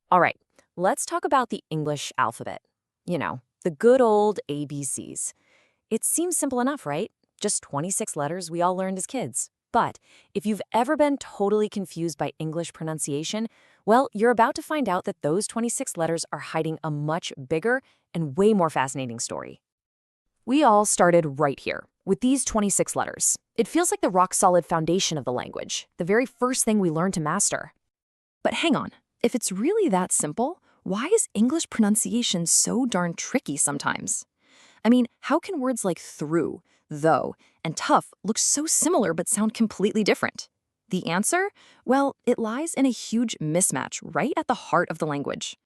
All right, let's talk about the English alphabet. The good old ABCs. It seems simple enough, right? Just 26 letters we all learned as kids. But if you've ever been totally confused by English pronunciation, well, you're about to find out that those 26 letters are hiding a much bigger and way more fascinating story. We all started right here, with these 26 letters. It feels like the rock-solid foundation of the language, the very first thing we learn to master. But hang on, if it's really that simple, why is English pronunciation so darn tricky sometimes? I mean, how can words like through, though, and tough look so similar but sound completely different? The answer? Well, it lies in a huge mismatch right at the heart of the language.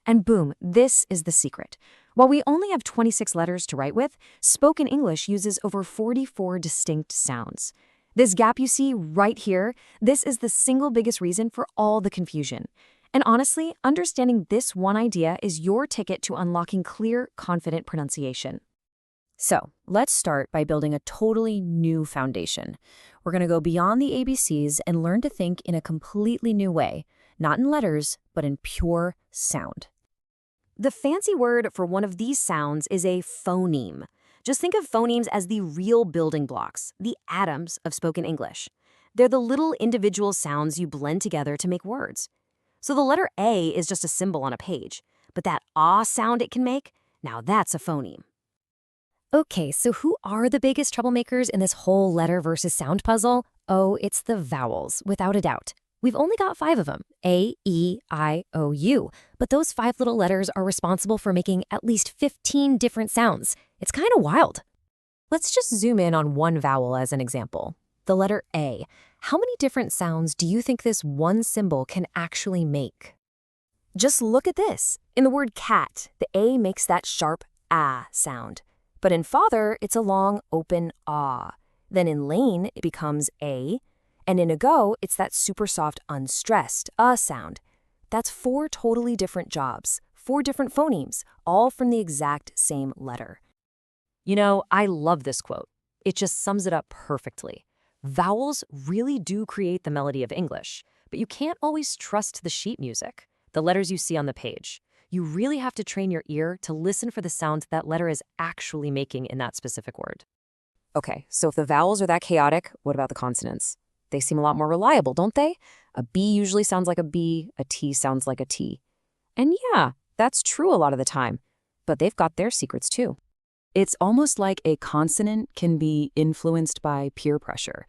And boom, this is the secret. While we only have 26 letters to write with, spoken English uses over 44 distinct sounds. This gap you see right here, this is the single biggest reason for all the confusion. And honestly, understanding this one idea is your ticket to unlocking clear, confident pronunciation. So, let's start by building a totally new foundation. We're going to go beyond the ABCs and learn to think in a completely new way, not in letters, but in pure sound. The fancy word for one of these sounds is a phoneme. Just think of phonemes as the real building blocks, the atoms of spoken English. They're the little individual sounds you blend together to make words. So the letter A is just a symbol on a page, but that ah sound it can make, now that's a phoneme. Okay, so who are the biggest troublemakers in this whole letter versus sound puzzle? Oh, it's the vowels, without a doubt. We've only got 5 of them, A, E, I, O, U, but those 5 little letters are responsible for making at least 15 different sounds. It's kind of wild. Let's just zoom in on one vowel as an example, the letter A. How many different sounds do you think this one symbol can actually make? Just look at this. In the word cat, the A makes that sharp ah sound. But in father, it's a long, open ah. Then in lane, it becomes A. And in ago, it's that super soft, unstressed sound. That's 4 totally different jobs, 4 different phonemes, all from the exact same letter. I love this quote. It just sums it up perfectly. Vowels really do create the melody of English, but you can't always trust the sheet music, the letters you see on the page. You really have to train your ear to listen for the sounds that letter is actually making in that specific word. Okay, so if the vowels are that chaotic, what about the consonants? They seem a lot more reliable, don't they? A B usually sounds like a B, a T sounds like a T. And yeah, that's true a lot of the time, but they've got their secrets too. It's almost like a consonant can be influenced by peer pressure.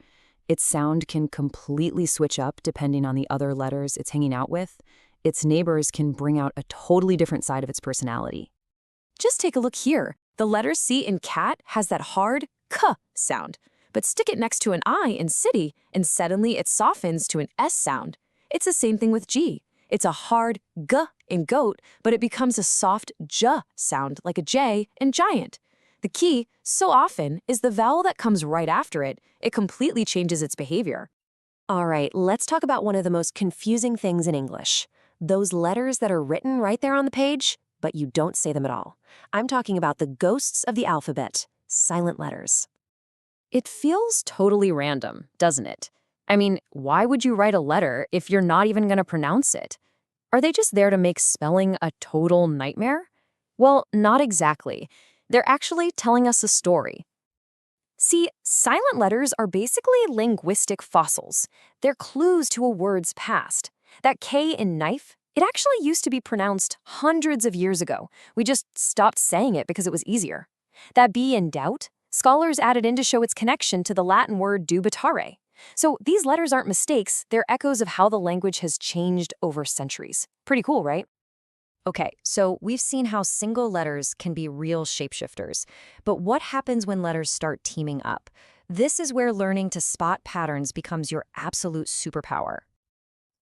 Its sound can completely switch up depending on the other letters it's hanging out with. Its neighbors can bring out a totally different side of its personality. Just take a look here. The letter C in cat has that hard k sound, but stick it next to an I in city, and suddenly it softens to an S sound. It's the same thing with G. It's a hard g in goat, but it becomes a soft j sound like a J in giant. The key, so often, is the vowel that comes right after it. It completely changes its behavior. All right, let's talk about one of the most confusing things in English. Those letters that are written right there on the page, but you don't say them at all. I'm talking about the ghosts of the alphabet, silent letters. It feels totally random, doesn't it? I mean, why would you write a letter if you're not even going to pronounce it? Are they just there to make spelling a total nightmare? Well, not exactly. They're actually telling us a story. See, silent letters are basically linguistic fossils. They're clues to a word's past. That K in knife, it actually used to be pronounced hundreds of years ago. We just stopped saying it because it was easier. That B in doubt, scholars added in to show its connection to the Latin word dubitare. So these letters aren't mistakes, they're echoes of how the language has changed over centuries. Pretty cool, right? Okay, so we've seen how single letters can be real shapeshifters. But what happens when letters start teaming up? This is where learning to spot patterns becomes your absolute superpower.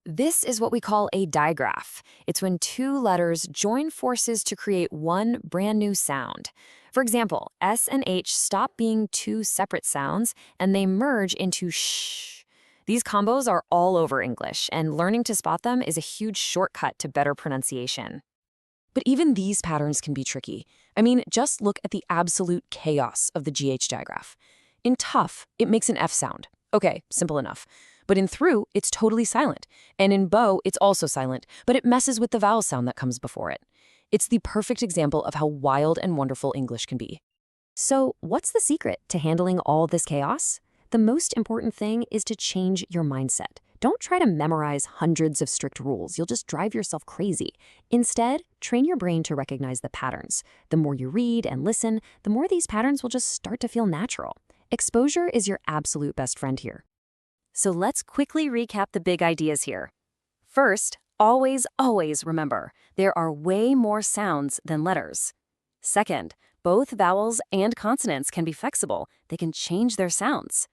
This is what we call a digraph. It's when 2 letters join forces to create one brand new sound. For example, S and H stop being 2 separate sounds and they merge into sh. These combos are all over English, and learning to spot them is a huge shortcut to better pronunciation. But even these patterns can be tricky. I mean, just look at the absolute chaos of the GH digraph. In tough, it makes an F sound. Okay, simple enough. But in through, it's totally silent. And in bow, it's also silent, but it messes with the vowel sound that comes before it. It's the perfect example of how wild and wonderful English can be. So, what's the secret to handling all this chaos? The most important thing is to change your mindset. Don't try to memorize hundreds of strict rules. You'll just drive yourself crazy. Instead, train your brain to recognize the patterns. The more you read and listen, the more these patterns will just start to feel natural. Exposure is your absolute best friend here. So let's quickly recap the big ideas here. First, always remember, there are way more sounds than letters. Second, both vowels and consonants can be flexible. They can change their sounds.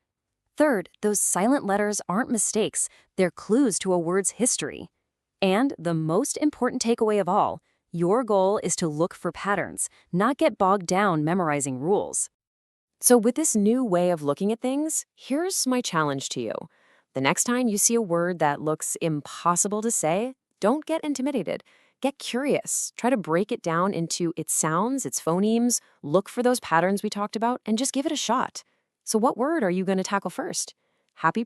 Third, those silent letters aren't mistakes. They're clues to a word's history. And the most important takeaway of all, your goal is to look for patterns, not get bogged down memorizing rules. So with this new way of looking at things, here's my challenge to you. The next time you see a word that looks impossible to say, don't get intimidated. Get curious. Try to break it down into its sounds, its phonemes, look for those patterns we talked about, and just give it a shot. So what word are you going to tackle first? Happy